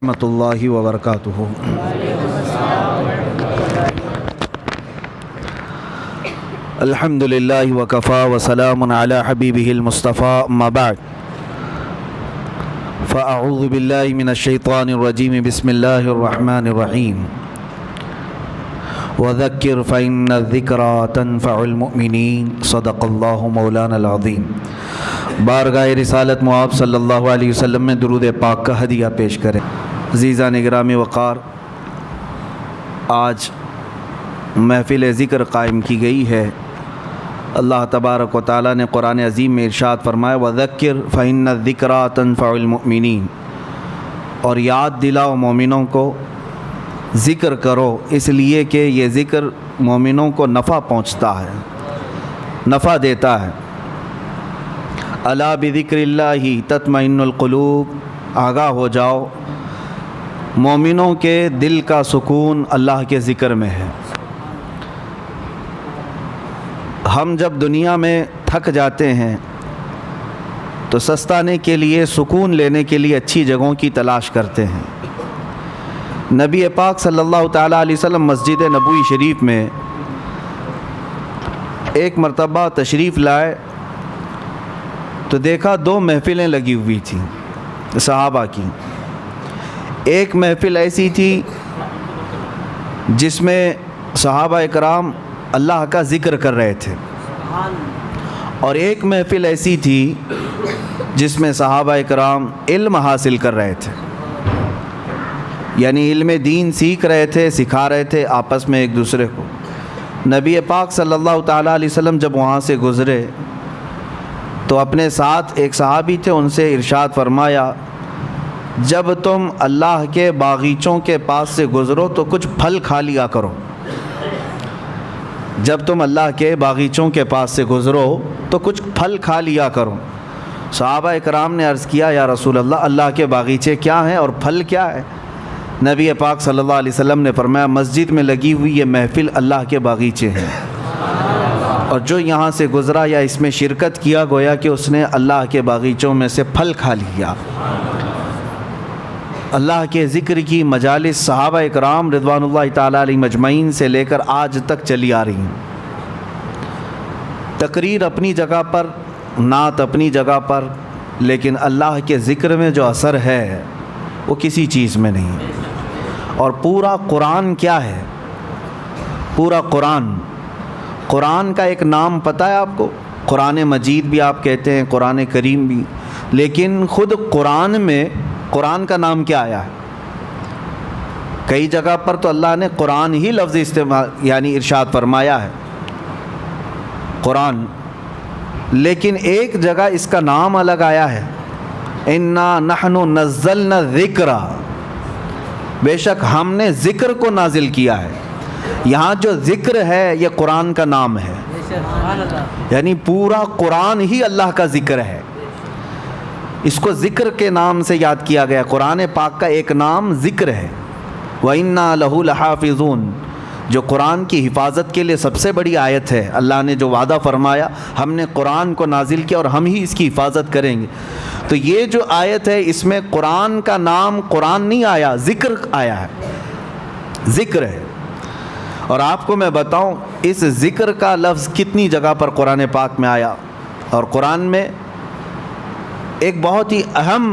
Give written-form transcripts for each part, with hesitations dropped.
ورحمۃ اللہ وبرکاتہ۔ الحمد للہ وکفا وسلام علی حبیبہ المصطفیٰ، اما بعد فاعوذ باللہ من الشیطان الرجیم، بسم اللہ الرحمن الرحیم۔ وذکر فإن الذکریٰ تنفع المؤمنین، صدق اللہ مولانا العظیم۔ بارگاہ رسالت مآب صلی اللہ علیہ وسلم میں درود پاک کا ہدیہ پیش کریں۔ عزیزان گرامی وقار، آج محفل ذکر قائم کی گئی ہے۔ اللہ تبارک و تعالیٰ نے قرآن عظیم میں ارشاد فرمایا، وذکر فإن الذکریٰ تنفع المؤمنین، اور یاد دلاؤ مومنوں کو، ذکر کرو، اس لیے کہ یہ ذکر مومنوں کو نفع پہنچتا ہے، نفع دیتا ہے۔ الا بذکر اللہ تطمئن القلوب، آگاہ ہو جاؤ، مومنوں کے دل کا سکون اللہ کے ذکر میں ہے۔ ہم جب دنیا میں تھک جاتے ہیں تو سستانے کے لیے، سکون لینے کے لیے اچھی جگہوں کی تلاش کرتے ہیں۔ نبی پاک صلی اللہ تعالیٰ علیہ وسلم مسجد نبوی شریف میں ایک مرتبہ تشریف لائے تو دیکھا دو محفلیں لگی ہوئی تھیں صحابہ کی۔ ایک محفل ایسی تھی جس میں صحابہ اکرام اللہ کا ذکر کر رہے تھے، اور ایک محفل ایسی تھی جس میں صحابہ اکرام علم حاصل کر رہے تھے، یعنی علم دین سیکھ رہے تھے، سکھا رہے تھے آپس میں ایک دوسرے کو۔ نبی پاک صلی اللہ تعالیٰ علیہ وسلم جب وہاں سے گزرے تو اپنے ساتھ ایک صحابی تھے، ان سے ارشاد فرمایا، جب تم اللہ کے باغیچوں کے پاس سے گزرو تو کچھ پھل کھا لیا کرو۔ جب تم اللہ کے باغیچوں کے پاس سے گزرو تو کچھ پھل کھا لیا کرو۔ صحابہ اکرام نے عرض کیا، یا رسول اللہ، اللہ کے باغیچے کیا ہیں اور پھل کیا ہے؟ نبی پاک صلی اللہ علیہ وسلم نے فرمایا، مسجد میں لگی ہوئی یہ محفل اللہ کے باغیچے ہیں، اور جو یہاں سے گزرا یا اس میں شرکت کیا، گویا کہ اس نے اللہ کے باغیچوں میں سے پھل کھا لیا۔ اللہ کے ذکر کی مجالس صحابہ اکرام رضوان اللہ تعالیٰ علیہ مجمعین سے لے کر آج تک چلی آ رہی ہیں۔ تقریر اپنی جگہ پر، نعت اپنی جگہ پر، لیکن اللہ کے ذکر میں جو اثر ہے وہ کسی چیز میں نہیں۔ اور پورا قرآن کیا ہے؟ پورا قرآن کا ایک نام پتہ ہے آپ کو؟ قرآن مجید بھی آپ کہتے ہیں، قرآن کریم بھی، لیکن خود قرآن میں قرآن کا نام کیا آیا ہے؟ کئی جگہ پر تو اللہ نے قرآن ہی لفظ استعمال یعنی ارشاد فرمایا ہے، قرآن، لیکن ایک جگہ اس کا نام الگ آیا ہے، انا نحن نزلنا الذکر، بے شک ہم نے ذکر کو نازل کیا ہے۔ یہاں جو ذکر ہے یہ قرآن کا نام ہے، یعنی پورا قرآن ہی اللہ کا ذکر ہے، اس کو ذکر کے نام سے یاد کیا گیا۔ قرآن پاک کا ایک نام ذکر ہے، وَإِنَّا لَهُ لَحَافِظُونَ، جو قرآن کی حفاظت کے لیے سب سے بڑی آیت ہے۔ اللہ نے جو وعدہ فرمایا، ہم نے قرآن کو نازل کیا اور ہم ہی اس کی حفاظت کریں گے، تو یہ جو آیت ہے اس میں قرآن کا نام قرآن نہیں آیا، ذکر آیا ہے، ذکر ہے۔ اور آپ کو میں بتاؤں اس ذکر کا لفظ کتنی جگہ پر قرآن پاک میں آیا، اور قرآن میں ایک بہت ہی اہم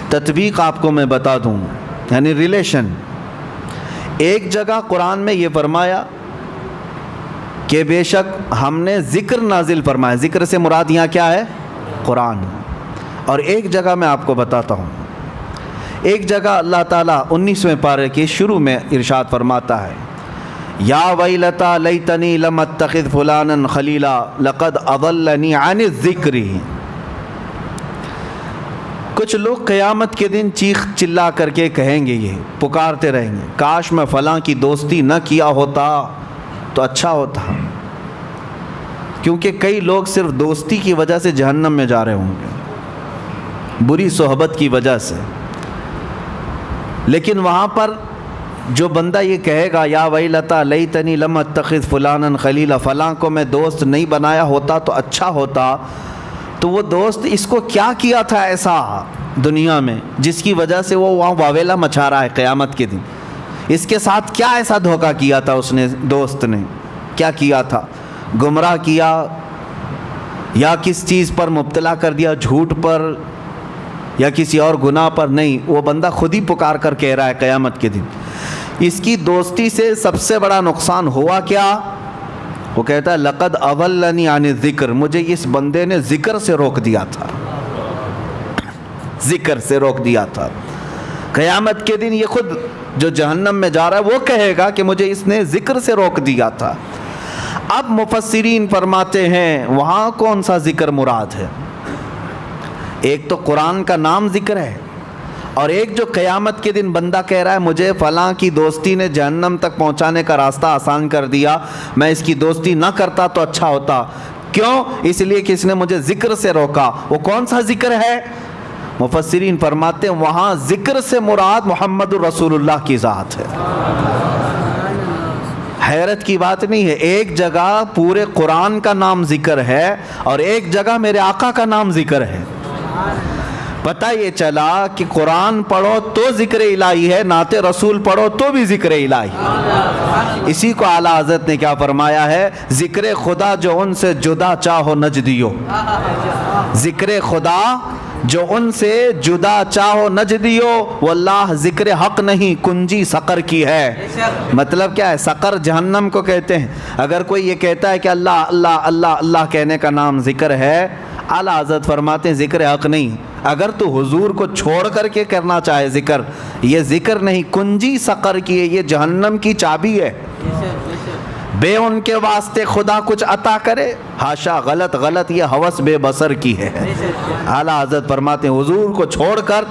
تطبیق آپ کو میں بتا دوں، یعنی ریلیشن۔ ایک جگہ قرآن میں یہ فرمایا کہ بے شک ہم نے ذکر نازل فرمایا، ذکر سے مراد یہاں کیا ہے؟ قرآن۔ اور ایک جگہ میں آپ کو بتاتا ہوں، ایک جگہ اللہ تعالیٰ 19ویں پارے کے شروع میں ارشاد فرماتا ہے، یا ویلتا لیتنی لم اتخذ فلانا خلیلا لقد اضلنی عن الذکر۔ کچھ لوگ قیامت کے دن چیخ چلا کر کے کہیں گے، یہ پکارتے رہیں گے، کاش میں فلاں کی دوستی نہ کیا ہوتا تو اچھا ہوتا، کیونکہ کئی لوگ صرف دوستی کی وجہ سے جہنم میں جا رہے ہوں گے، بری صحبت کی وجہ سے۔ لیکن وہاں پر جو بندہ یہ کہے گا، یا ویلتا لیتنی لم اتخذ فلانا خلیلا، فلاں کو میں دوست نہیں بنایا ہوتا تو اچھا ہوتا، تو وہ دوست اس کو کیا کیا تھا ایسا دنیا میں جس کی وجہ سے وہ وہاں واویلا مچا رہا ہے قیامت کے دن. اس کے ساتھ کیا ایسا دھوکہ کیا تھا اس نے, دوست نے کیا کیا تھا؟ گمراہ کیا یا کس چیز پر مبتلا کر دیا, جھوٹ پر یا کسی اور گناہ پر؟ نہیں, وہ بندہ خود ہی پکار کر کہہ رہا ہے قیامت کے دن. اس کی دوستی سے سب سے بڑا نقصان ہوا کیا؟ وہ کہتا ہے لقد اضلنی عن الذکر, مجھے اس بندے نے ذکر سے روک دیا تھا, ذکر سے روک دیا تھا. قیامت کے دن یہ خود جو جہنم میں جا رہا ہے وہ کہے گا کہ مجھے اس نے ذکر سے روک دیا تھا. اب مفسرین فرماتے ہیں وہاں کون سا ذکر مراد ہے؟ ایک تو قرآن کا نام ذکر ہے, اور ایک جو قیامت کے دن بندہ کہہ رہا ہے مجھے فلاں کی دوستی نے جہنم تک پہنچانے کا راستہ آسان کر دیا, میں اس کی دوستی نہ کرتا تو اچھا ہوتا. کیوں؟ اس لیے کہ اس نے مجھے ذکر سے روکا. وہ کون سا ذکر ہے؟ مفسرین فرماتے ہیں وہاں ذکر سے مراد محمد رسول اللہ کی ذات ہے. حیرت کی بات نہیں ہے, ایک جگہ پورے قرآن کا نام ذکر ہے اور ایک جگہ میرے آقا کا نام ذکر ہے. پتہ یہ چلا کہ قرآن پڑھو تو ذکر الہی ہے, نعت رسول پڑھو تو بھی ذکر الہی. اسی کو اعلیٰ حضرت نے کیا فرمایا ہے, ذکر خدا جو ان سے جدا چاہو نجدیو, ذکر خدا جو ان سے جدا چاہو نجدیو, واللہ ذکر حق نہیں کنجی سقر کی ہے. مطلب کیا ہے؟ سقر جہنم کو کہتے ہیں. اگر کوئی یہ کہتا ہے کہ اللہ اللہ اللہ اللہ کہنے کا نام ذکر ہے, اعلیٰ حضرت فرماتے ہیں ذکر حق نہیں. اگر تو حضور کو چھوڑ کر کے کرنا چاہے ذکر, یہ ذکر نہیں, کنجی سقر کی ہے, یہ جہنم کی چابی ہے. بے ان کے واسطے خدا کچھ عطا کرے, ہاشا, غلط غلط, یہ ہوس بے بصر کی ہے. اعلیٰ حضرت فرماتے ہیں حضور کو چھوڑ کر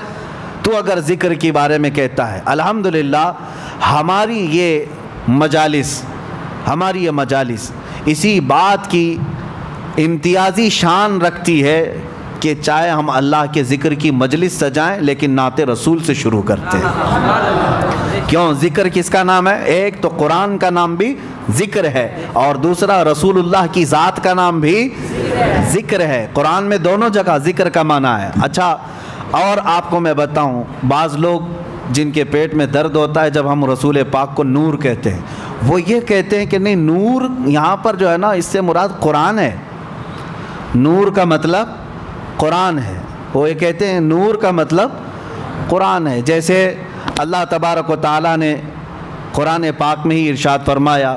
تو اگر ذکر کے بارے میں کہتا ہے. الحمدللہ ہماری یہ مجالس اسی بات کی امتیازی شان رکھتی ہے کہ چاہے ہم اللہ کے ذکر کی مجلس سجائیں لیکن نعت رسول سے شروع کرتے ہیں. کیوں؟ ذکر کس کا نام ہے؟ ایک تو قرآن کا نام بھی ذکر ہے اور دوسرا رسول اللہ کی ذات کا نام بھی ذکر ہے. قرآن میں دونوں جگہ ذکر کا معنی ہے. اچھا, اور آپ کو میں بتاؤں, بعض لوگ جن کے پیٹ میں درد ہوتا ہے جب ہم رسول پاک کو نور کہتے ہیں, وہ یہ کہتے ہیں کہ نہیں, نور یہاں پر جو ہے نا اس سے مراد قرآن ہے. نور کا مطلب قرآن ہے. وہ یہ کہتے ہیں نور کا مطلب قرآن ہے. جیسے اللہ تبارک و تعالیٰ نے قرآن پاک میں ہی ارشاد فرمایا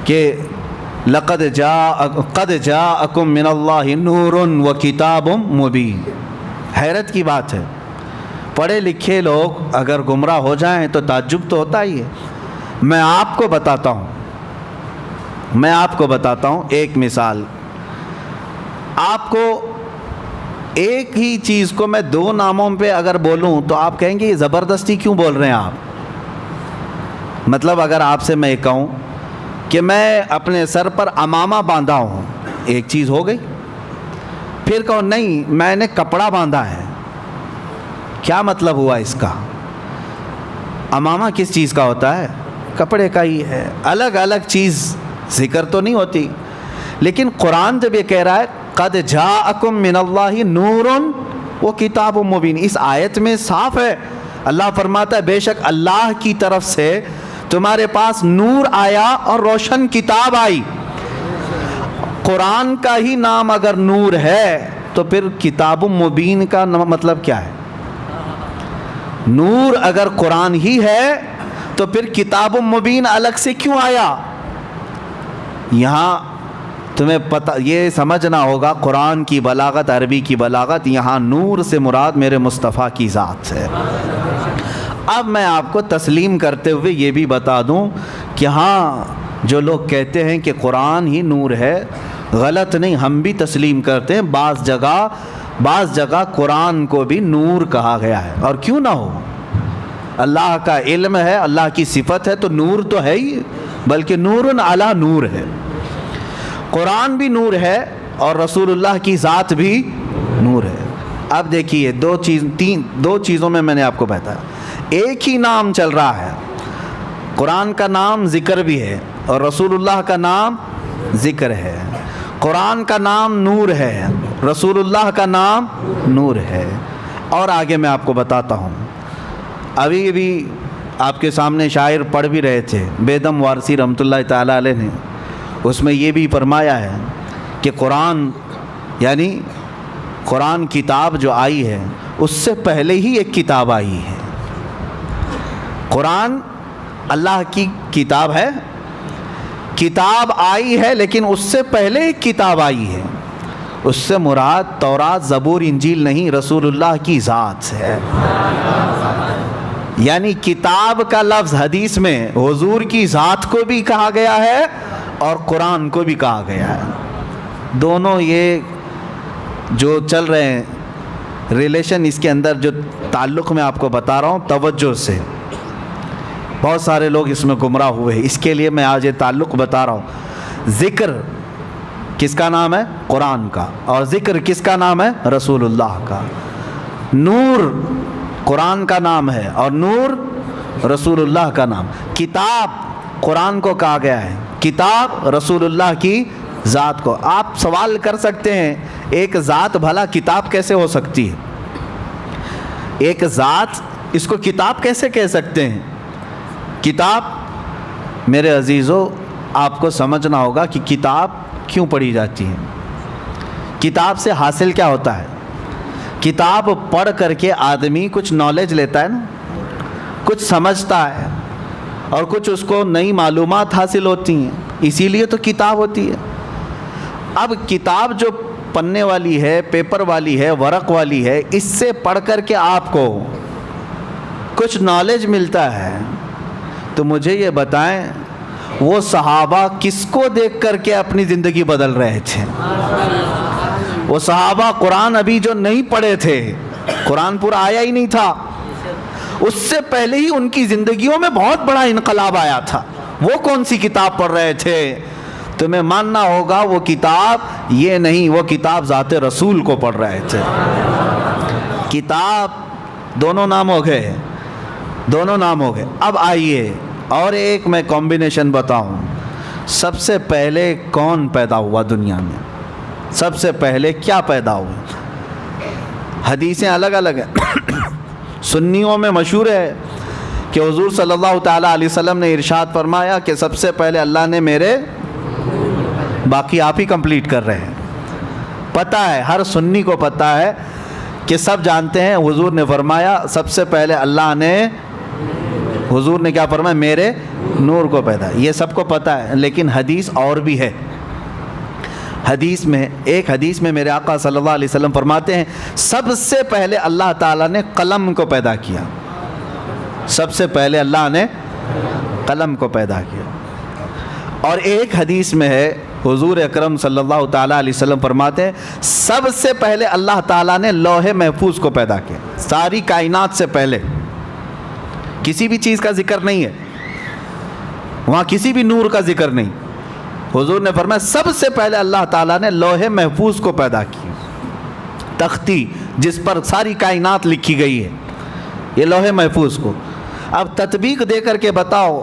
کہ قد جاءکم من اللہ نور و کتاب مبین. حیرت کی بات ہے, پڑھے لکھے لوگ اگر گمراہ ہو جائیں تو تعجب تو ہوتا ہی ہے. میں آپ کو بتاتا ہوں ایک مثال. آپ کو ایک ہی چیز کو میں دو ناموں پہ اگر بولوں تو آپ کہیں گے یہ زبردستی کیوں بول رہے ہیں آپ. مطلب اگر آپ سے میں کہوں کہ میں اپنے سر پر امامہ باندھا ہوں, ایک چیز ہو گئی. پھر کہو نہیں میں نے کپڑا باندھا ہے, کیا مطلب ہوا اس کا؟ امامہ کس چیز کا ہوتا ہے؟ کپڑے کا ہی ہے. الگ الگ چیز ذکر تو نہیں ہوتی. لیکن قرآن جب یہ کہہ رہا ہے قد جاءکم من اللہ نور و کتاب مبین, اس آیت میں صاف ہے, اللہ فرماتا ہے بے شک اللہ کی طرف سے تمہارے پاس نور آیا اور روشن کتاب آئی. قرآن کا ہی نام اگر نور ہے تو پھر کتاب مبین کا مطلب کیا ہے؟ نور اگر قرآن ہی ہے تو پھر کتاب مبین الگ سے کیوں آیا؟ یہاں تمہیں پتہ یہ سمجھنا ہوگا قرآن کی بلاغت, عربی کی بلاغت, یہاں نور سے مراد میرے مصطفیٰ کی ذات ہے. اب میں آپ کو تسلیم کرتے ہوئے یہ بھی بتا دوں کہ ہاں جو لوگ کہتے ہیں کہ قرآن ہی نور ہے, غلط نہیں, ہم بھی تسلیم کرتے ہیں. بعض جگہ قرآن کو بھی نور کہا گیا ہے, اور کیوں نہ ہو, اللہ کا علم ہے, اللہ کی صفت ہے, تو نور تو ہے ہی, بلکہ نور علی نور ہے. قرآن بھی نور ہے اور رسول اللہ کی ذات بھی نور ہے. اب دیکھیے دو چیزوں میں نے آپ کو بتایا, ایک ہی نام چل رہا ہے. قرآن کا نام ذکر بھی ہے اور رسول اللہ کا نام ذکر ہے. قرآن کا نام نور ہے, رسول اللہ کا نام نور ہے. اور آگے میں آپ کو بتاتا ہوں. ابھی بھی آپ کے سامنے شاعر پڑھ بھی رہے تھے بیدم وارسی رحمۃ اللہ تعالیٰ علیہ نے، اس میں یہ بھی فرمایا ہے کہ قرآن یعنی قرآن کتاب جو آئی ہے اس سے پہلے ہی ایک کتاب آئی ہے. قرآن اللہ کی کتاب ہے، کتاب آئی ہے لیکن اس سے پہلے ایک کتاب آئی ہے. اس سے مراد تورات زبور انجیل نہیں، رسول اللہ کی ذات ہے. یعنی کتاب کا لفظ حدیث میں حضور کی ذات کو بھی کہا گیا ہے اور قرآن کو بھی کہا گیا ہے. دونوں یہ جو چل رہے ہیں ریلیشن، اس کے اندر جو تعلق میں آپ کو بتا رہا ہوں توجہ سے، بہت سارے لوگ اس میں گمراہ ہوئے ہیں. اس کے لیے میں آج یہ تعلق بتا رہا ہوں. ذکر کس کا نام ہے؟ قرآن کا. اور ذکر کس کا نام ہے؟ رسول اللہ کا. نور قرآن کا نام ہے اور نور رسول اللہ کا نام. کتاب قرآن کو کہا گیا ہے، کتاب رسول اللہ کی ذات کو. آپ سوال کر سکتے ہیں ایک ذات بھلا کتاب کیسے ہو سکتی ہے؟ ایک ذات اس کو کتاب کیسے کہہ سکتے ہیں؟ کتاب میرے عزیزو آپ کو سمجھنا ہوگا کہ کتاب کیوں پڑھی جاتی ہے. کتاب سے حاصل کیا ہوتا ہے؟ کتاب پڑھ کر کے آدمی کچھ نالج لیتا ہے نا، کچھ سمجھتا ہے اور کچھ اس کو نئی معلومات حاصل ہوتی ہیں، اسی لیے تو کتاب ہوتی ہے. اب کتاب جو پنے والی ہے، پیپر والی ہے، ورق والی ہے، اس سے پڑھ کر کے آپ کو کچھ نالج ملتا ہے. تو مجھے یہ بتائیں وہ صحابہ کس کو دیکھ کر کے اپنی زندگی بدل رہے تھے؟ وہ صحابہ قرآن ابھی جو نہیں پڑھے تھے، قرآن پورا آیا ہی نہیں تھا، اس سے پہلے ہی ان کی زندگیوں میں بہت بڑا انقلاب آیا تھا. وہ کون سی کتاب پڑھ رہے تھے؟ تمہیں ماننا ہوگا وہ کتاب یہ نہیں، وہ کتاب ذات رسول کو پڑھ رہے تھے. کتاب دونوں نام ہو گئے، دونوں نام ہو گئے. اب آئیے اور ایک میں کمبینیشن بتاؤں. سب سے پہلے کون پیدا ہوا دنیا میں؟ سب سے پہلے کیا پیدا ہوا؟ حدیثیں الگ الگ ہیں. سنیوں میں مشہور ہے کہ حضور صلی اللہ تعالیٰ علیہ وسلم نے ارشاد فرمایا کہ سب سے پہلے اللہ نے میرے، باقی آپ ہی کمپلیٹ کر رہے ہیں. پتہ ہے، ہر سنی کو پتہ ہے کہ سب جانتے ہیں حضور نے فرمایا سب سے پہلے اللہ نے، حضور نے کیا فرمایا؟ میرے نور کو پیدا. یہ سب کو پتہ ہے، لیکن حدیث اور بھی ہے. حدیث میں، ایک حدیث میں میرے آقا صلی اللہ علیہ وسلم فرماتے ہیں سب سے پہلے اللہ تعالیٰ نے قلم کو پیدا کیا. سب سے پہلے اللہ نے قلم کو پیدا کیا. اور ایک حدیث میں ہے حضور اکرم صلی اللہ تعالیٰ علیہ وسلم فرماتے ہیں سب سے پہلے اللہ تعالیٰ نے لوح محفوظ کو پیدا کیا. ساری کائنات سے پہلے کسی بھی چیز کا ذکر نہیں ہے وہاں، کسی بھی نور کا ذکر نہیں. حضور نے فرمایا سب سے پہلے اللہ تعالیٰ نے لوح محفوظ کو پیدا کیا. تختی جس پر ساری کائنات لکھی گئی ہے، یہ لوح محفوظ کو. اب تطبیق دے کر کے بتاؤ،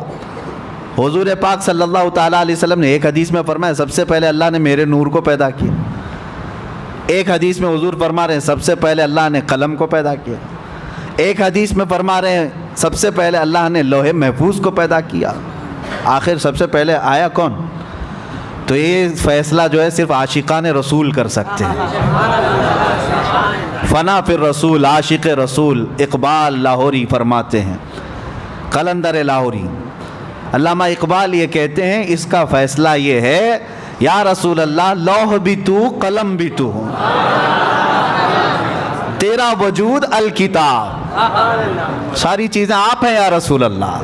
حضور پاک صلی اللہ تعالیٰ علیہ وسلم نے ایک حدیث میں فرمایا سب سے پہلے اللہ نے میرے نور کو پیدا کیا. ایک حدیث میں حضور فرما رہے ہیں سب سے پہلے اللہ نے قلم کو پیدا کیا. ایک حدیث میں فرما رہے ہیں سب سے پہلے اللہ نے لوح محفوظ کو پیدا کیا. آخر سب سے پہلے آیا کون؟ تو یہ فیصلہ جو ہے صرف عاشقان رسول کر سکتے ہیں. فنا فی الرسول، عاشق رسول اقبال لاہوری فرماتے ہیں، قلندر لاہوری علامہ اقبال یہ کہتے ہیں اس کا فیصلہ یہ ہے یا رسول اللہ لوح بھی تو قلم بھی تو، تیرا وجود الکتاب، ساری چیزیں آپ ہیں یا رسول اللہ.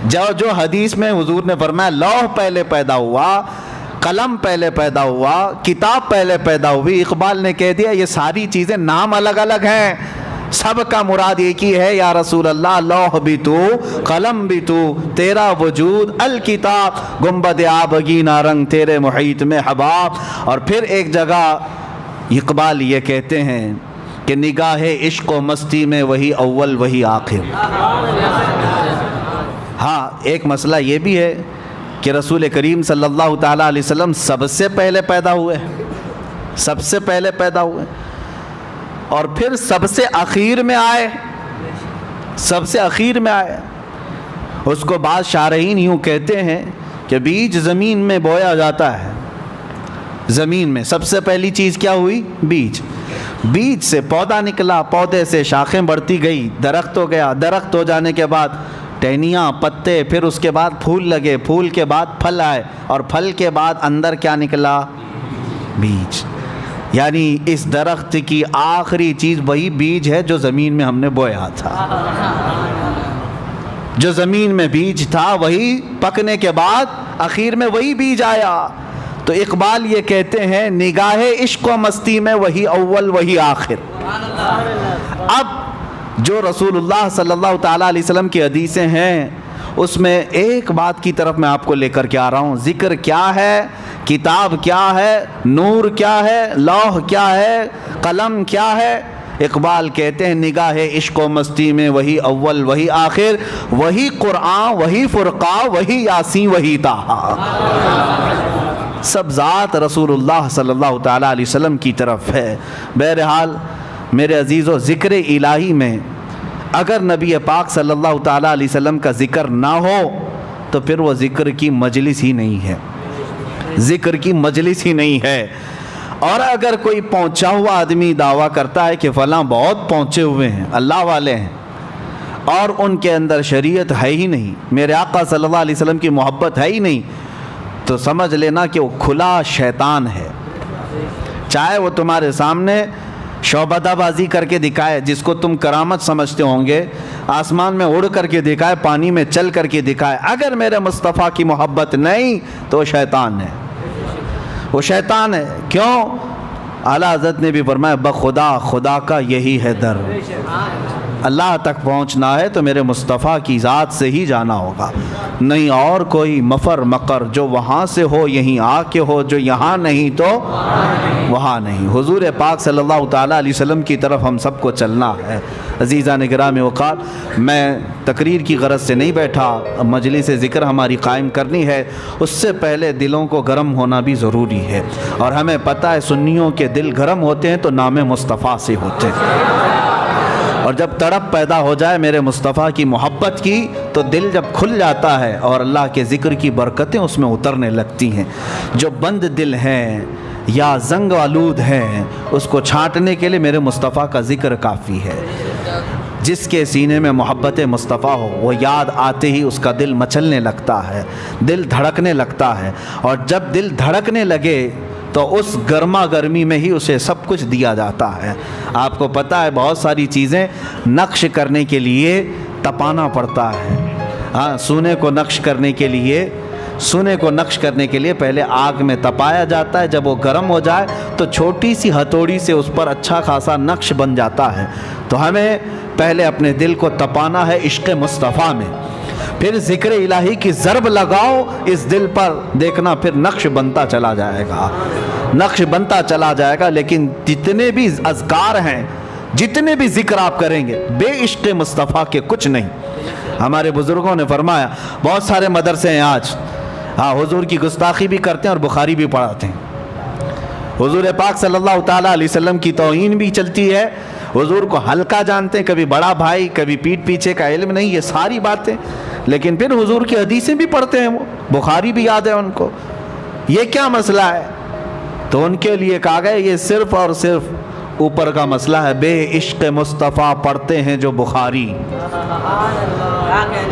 جو حدیث میں حضور نے فرمایا لوح پہلے پیدا ہوا، قلم پہلے پیدا ہوا، کتاب پہلے پیدا ہوئی، اقبال نے کہہ دیا یہ ساری چیزیں نام الگ الگ ہیں، سب کا مراد ایک ہی ہے یا رسول اللہ لوح بھی تو قلم بھی تو، تیرا وجود الکتاب، گنبد آبگینہ رنگ تیرے محیط میں حباب. اور پھر ایک جگہ اقبال یہ کہتے ہیں کہ نگاہ عشق و مستی میں وہی اول وہی آخر. ہاں ایک مسئلہ یہ بھی ہے کہ رسول کریم صلی اللہ تعالیٰ علیہ وسلم سب سے پہلے پیدا ہوئے، سب سے پہلے پیدا ہوئے. اور پھر سب سے اخیر میں آئے، سب سے اخیر میں آئے۔ اس کو بعض شارحین یوں کہتے ہیں کہ بیج زمین میں بویا جاتا ہے، زمین میں سب سے پہلی چیز کیا ہوئی؟ بیج۔ بیج سے پودا نکلا، پودے سے شاخیں بڑھتی گئی، درخت ہو گیا، درخت ہو جانے کے بعد ٹہنیاں، پتے، پھر اس کے بعد پھول لگے، پھول کے بعد پھل آئے، اور پھل کے بعد اندر کیا نکلا؟ بیج۔ یعنی اس درخت کی آخری چیز وہی بیج ہے جو زمین میں ہم نے بویا تھا۔ جو زمین میں بیج تھا وہی پکنے کے بعد آخر میں وہی بیج آیا۔ تو اقبال یہ کہتے ہیں نگاہ عشق و مستی میں وہی اول وہی آخر۔ اب جو رسول اللہ صلی اللہ تعالیٰ علیہ وسلم کی حدیثیں ہیں اس میں ایک بات کی طرف میں آپ کو لے کر کے آ رہا ہوں۔ ذکر کیا ہے، کتاب کیا ہے، نور کیا ہے، لوح کیا ہے، قلم کیا ہے؟ اقبال کہتے ہیں نگاہ عشق و مستی میں وہی اول وہی آخر، وہی قرآن وہی فرقان وہی یاسین وہی طٰہٰ۔ سب ذات رسول اللہ صلی اللہ تعالیٰ علیہ وسلم کی طرف ہے۔ بہرحال میرے عزیزو، ذکر الہی میں اگر نبی پاک صلی اللہ تعالیٰ علیہ وسلم کا ذکر نہ ہو تو پھر وہ ذکر کی مجلس ہی نہیں ہے، ذکر کی مجلس ہی نہیں ہے۔ اور اگر کوئی پہنچا ہوا آدمی دعویٰ کرتا ہے کہ فلاں بہت پہنچے ہوئے ہیں، اللہ والے ہیں، اور ان کے اندر شریعت ہے ہی نہیں، میرے آقا صلی اللہ علیہ وسلم کی محبت ہے ہی نہیں، تو سمجھ لینا کہ وہ کھلا شیطان ہے۔ چاہے وہ تمہارے سامنے شعبدہ بازی کر کے دکھائے، جس کو تم کرامت سمجھتے ہوں گے، آسمان میں اڑ کر کے دکھائے، پانی میں چل کر کے دکھائے، اگر میرے مصطفیٰ کی محبت نہیں تو وہ شیطان ہے، وہ شیطان ہے۔ کیوں؟ اعلیٰ حضرت نے بھی فرمایا بخدا خدا کا یہی ہے در، اللہ تک پہنچنا ہے تو میرے مصطفیٰ کی ذات سے ہی جانا ہوگا، نہیں اور کوئی مفر مقر جو وہاں سے ہو یہیں آ کے ہو، جو یہاں نہیں تو وہاں نہیں۔ حضور پاک صلی اللہ تعالیٰ علیہ وسلم کی طرف ہم سب کو چلنا ہے۔ عزیزان گرامی وقار، میں تقریر کی غرض سے نہیں بیٹھا، مجلس ذکر ہماری قائم کرنی ہے، اس سے پہلے دلوں کو گرم ہونا بھی ضروری ہے، اور ہمیں پتہ ہے سنیوں کے دل گرم ہوتے ہیں تو نام مصطفیٰ سے ہوتے ہیں، اور جب تڑپ پیدا ہو جائے میرے مصطفیٰ کی محبت کی تو دل جب کھل جاتا ہے اور اللہ کے ذکر کی برکتیں اس میں اترنے لگتی ہیں۔ جو بند دل ہیں یا زنگ آلود ہیں اس کو چھانٹنے کے لیے میرے مصطفیٰ کا ذکر کافی ہے۔ جس کے سینے میں محبت مصطفیٰ ہو وہ یاد آتے ہی اس کا دل مچلنے لگتا ہے، دل دھڑکنے لگتا ہے، اور جب دل دھڑکنے لگے تو اس گرما گرمی میں ہی اسے سب کچھ دیا جاتا ہے۔ آپ کو پتہ ہے بہت ساری چیزیں نقش کرنے کے لیے تپانا پڑتا ہے۔ ہاں، سونے کو نقش کرنے کے لیے پہلے آگ میں تپایا جاتا ہے، جب وہ گرم ہو جائے تو چھوٹی سی ہتھوڑی سے اس پر اچھا خاصا نقش بن جاتا ہے۔ تو ہمیں پہلے اپنے دل کو تپانا ہے عشق مصطفیٰ میں، پھر ذکر الہی کی ضرب لگاؤ اس دل پر، دیکھنا پھر نقش بنتا چلا جائے گا، نقش بنتا چلا جائے گا۔ لیکن جتنے بھی اذکار ہیں، جتنے بھی ذکر آپ کریں گے، بے عشق مصطفیٰ کے کچھ نہیں۔ ہمارے بزرگوں نے فرمایا بہت سارے مدرسے ہیں آج، ہاں، حضور کی گستاخی بھی کرتے ہیں اور بخاری بھی پڑھاتے ہیں، حضور پاک صلی اللہ تعالیٰ علیہ وسلم کی توہین بھی چلتی ہے، حضور کو ہلکا جانتے ہیں، کبھی بڑا بھائی، کبھی پیٹھ پیچھے کا علم نہیں، یہ ساری باتیں، لیکن پھر حضور کی حدیثیں بھی پڑھتے ہیں، وہ بخاری بھی یاد ہے ان کو۔ یہ کیا مسئلہ ہے؟ تو ان کے لیے کہا گیا یہ صرف اور صرف اوپر کا مسئلہ ہے، بے عشق مصطفیٰ پڑھتے ہیں جو بخاری۔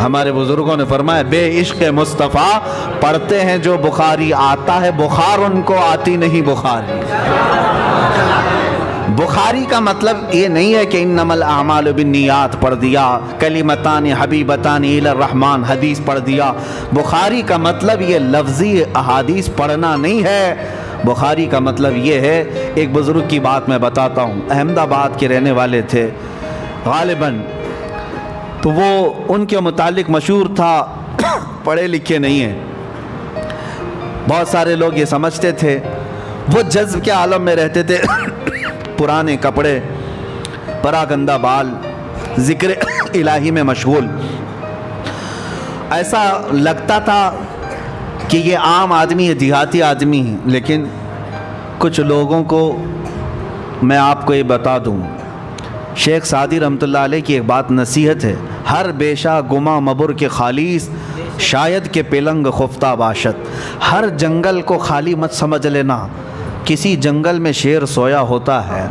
ہمارے بزرگوں نے فرمایا بے عشق مصطفیٰ پڑھتے ہیں جو بخاری، آتا ہے بخار ان کو، آتی نہیں بخاری۔ بخاری کا مطلب یہ نہیں ہے کہ انما الاعمال بالنیات پڑھ دیا، کلمتان حبیبتان الی الرحمن حدیث پڑھ دیا۔ بخاری کا مطلب یہ لفظی احادیث پڑھنا نہیں ہے، بخاری کا مطلب یہ ہے، ایک بزرگ کی بات میں بتاتا ہوں، احمد آباد کے رہنے والے تھے غالباً، تو وہ ان کے متعلق مشہور تھا پڑھے لکھے نہیں ہیں، بہت سارے لوگ یہ سمجھتے تھے، وہ جذب کے عالم میں رہتے تھے، پرانے کپڑے، پراگندہ بال، ذکر الہی میں مشغول، ایسا لگتا تھا کہ یہ عام آدمی ہے، دیہاتی آدمی ہے۔ لیکن کچھ لوگوں کو میں آپ کو یہ بتا دوں، شیخ سعدی رحمۃ اللہ علیہ کی ایک بات نصیحت ہے، ہر بیشا گما مبر کے خالیس شاید کہ پلنگ خفتہ باشد، ہر جنگل کو خالی مت سمجھ لینا، کسی جنگل میں شیر سویا ہوتا ہے،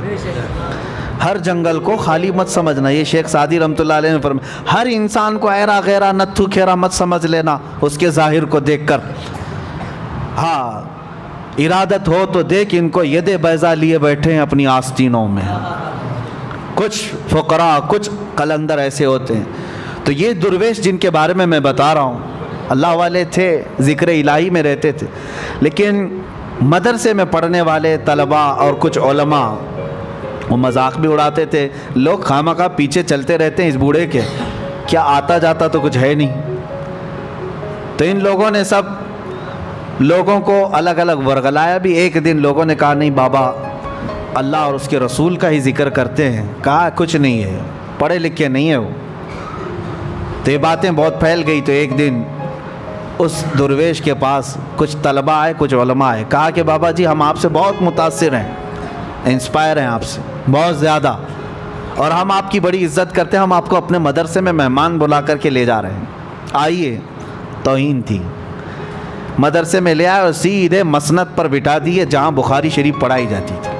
ہر جنگل کو خالی مت سمجھنا۔ یہ شیخ سعدی رحمۃ اللہ علیہ نے فرمایا، ہر انسان کو ایرا غیرا نتھو کھیرا مت سمجھ لینا اس کے ظاہر کو دیکھ کر، ہاں ارادت ہو تو دیکھ ان کو ید بیضا لیے بیٹھے ہیں اپنی آستینوں میں۔ کچھ فقراء کچھ قلندر ایسے ہوتے ہیں۔ تو یہ درویش جن کے بارے میں بتا رہا ہوں، اللہ والے تھے، ذکر الہی میں رہتے تھے، لیکن مدرسے میں پڑھنے والے طلباء اور کچھ علماء وہ مذاق بھی اڑاتے تھے، لوگ خامخواہ پیچھے چلتے رہتے ہیں اس بوڑھے کے، کیا آتا جاتا تو کچھ ہے نہیں۔ تو ان لوگوں نے سب لوگوں کو الگ الگ ورغلایا بھی۔ ایک دن لوگوں نے کہا نہیں بابا اللہ اور اس کے رسول کا ہی ذکر کرتے ہیں، کہا کچھ نہیں ہے، پڑھے لکھے نہیں ہے وہ۔ تو یہ باتیں بہت پھیل گئی۔ تو ایک دن اس درویش کے پاس کچھ طلباء آئے، کچھ علماء آئے، کہا کہ بابا جی ہم آپ سے بہت متاثر ہیں، انسپائر ہیں آپ سے بہت زیادہ، اور ہم آپ کی بڑی عزت کرتے ہیں، ہم آپ کو اپنے مدرسے میں مہمان بلا کر کے لے جا رہے ہیں، آئیے۔ توہین تھی۔ مدرسے میں لے آئے اور سیدھے مسند پر بٹھا دیے جہاں بخاری شریف پڑھائی جاتی تھی۔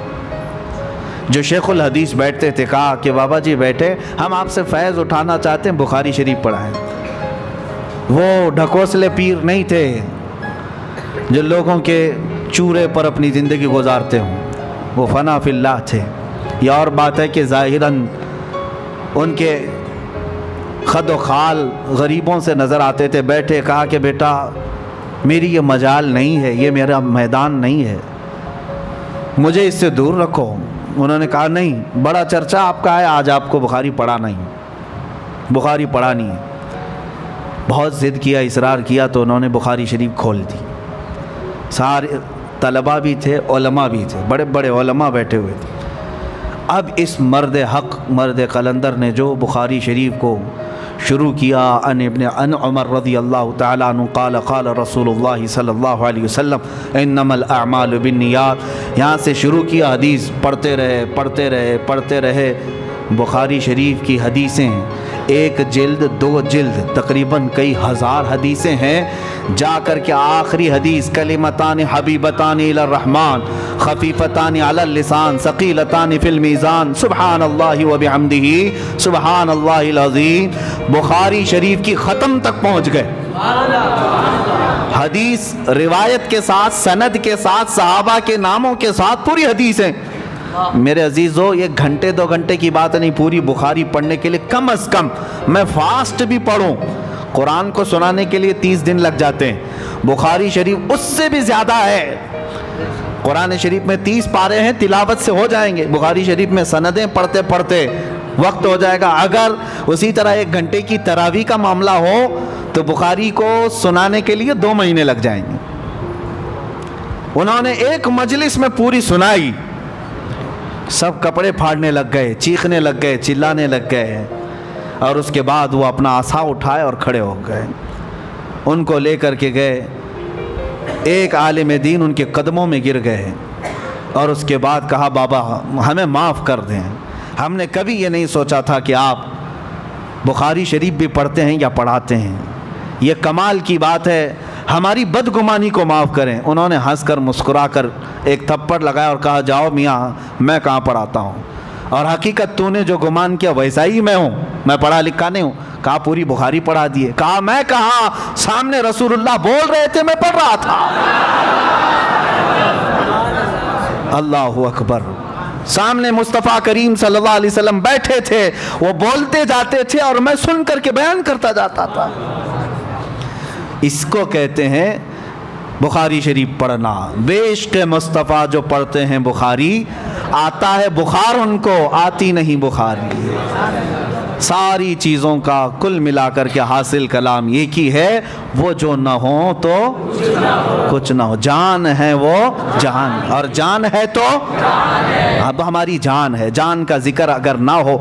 جو شیخ الحدیث بیٹھتے تھے کہا کہ بابا جی بیٹھے، ہم آپ سے فیض اٹھانا چاہتے ہیں، بخاری شریف پڑھائیں۔ وہ ڈھکوسلے پیر نہیں تھے جو لوگوں کے چورے پر اپنی زندگی گزارتے ہوں، وہ فنا فی اللہ تھے۔ یہ اور بات ہے کہ ظاہراً ان کے خد و خال غریبوں سے نظر آتے تھے۔ بیٹھے، کہا کہ بیٹا میری یہ مجال نہیں ہے، یہ میرا میدان نہیں ہے، مجھے اس سے دور رکھو۔ انہوں نے کہا نہیں، بڑا چرچا آپ کا ہے، آج آپ کو بخاری پڑھانا ہی، بخاری پڑھانی ہے۔ بہت ضد کیا، اصرار کیا، تو انہوں نے بخاری شریف کھول دی۔ سارے طلباء بھی تھے، علماء بھی تھے، بڑے بڑے علماء بیٹھے ہوئے تھے۔ اب اس مرد حق، مرد قلندر نے جو بخاری شریف کو شروع کیا، ان عمر رضی اللہ تعالیٰ عنہ قال قال رسول اللہ صلی اللہ علیہ وسلم انما الاعمال بالنیات، یہاں سے شروع کیا، حدیث پڑھتے رہے پڑھتے رہے پڑھتے رہے۔ بخاری شریف کی حدیثیں ایک جلد، دو جلد، تقریباً کئی ہزار حدیثیں ہیں، جا کر کے آخری حدیث کلمتان حبیبتان الی الرحمن خفیفتان علی اللسان ثقیلتان فی المیزان سبحان اللہ وبحمدہ سبحان اللہ العظیم، بخاری شریف کی ختم تک پہنچ گئے۔ حدیث روایت کے ساتھ، سند کے ساتھ، صحابہ کے ناموں کے ساتھ پوری حدیثیں۔ میرے عزیزو یہ گھنٹے دو گھنٹے کی بات نہیں، پوری بخاری پڑھنے کے لیے کم از کم میں فاسٹ بھی پڑھوں، قرآن کو سنانے کے لیے 30 دن لگ جاتے ہیں، بخاری شریف اس سے بھی زیادہ ہے۔ قرآن شریف میں 30 پارے ہیں، تلاوت سے ہو جائیں گے، بخاری شریف میں سندیں پڑھتے پڑھتے وقت ہو جائے گا۔ اگر اسی طرح 1 گھنٹے کی تراویح کا معاملہ ہو تو بخاری کو سنانے کے لیے 2 مہینے لگ جائیں گے۔ انہوں نے ایک مجلس میں پوری سنائی، سب کپڑے پھاڑنے لگ گئے، چیخنے لگ گئے، چلانے لگ گئے، اور اس کے بعد وہ اپنا عصا اٹھائے اور کھڑے ہو گئے۔ ان کو لے کر کے گئے، ایک عالم دین ان کے قدموں میں گر گئے، اور اس کے بعد کہا بابا ہمیں معاف کر دیں، ہم نے کبھی یہ نہیں سوچا تھا کہ آپ بخاری شریف بھی پڑھتے ہیں یا پڑھاتے ہیں، یہ کمال کی بات ہے، ہماری بدگمانی کو معاف کریں۔ انہوں نے ہنس کر مسکرا کر ایک تھپڑ لگایا اور کہا جاؤ میاں، میں کہاں پڑھاتا ہوں، اور حقیقت تو نے جو گمان کیا ویسا ہی میں ہوں، میں پڑھا لکھا نہیں ہوں۔ کہا پوری بخاری پڑھا دیے۔ کہا میں کہا، سامنے رسول اللہ بول رہے تھے، میں پڑھ رہا تھا۔ اللہ اکبر، سامنے مصطفیٰ کریم صلی اللہ علیہ وسلم بیٹھے تھے، وہ بولتے جاتے تھے اور میں سن کر کے بیان کرتا جاتا تھا۔ اس کو کہتے ہیں بخاری شریف پڑھنا۔ بے عشق مصطفیٰ جو پڑھتے ہیں بخاری، آتا ہے بخار ان کو، آتی نہیں بخاری۔ ساری چیزوں کا کل ملا کر کے حاصل کلام ایک ہی ہے، وہ جو نہ ہو تو کچھ نہ ہو، جان ہے وہ جان، اور جان ہے تو اب ہماری جان ہے، جان کا ذکر اگر نہ ہو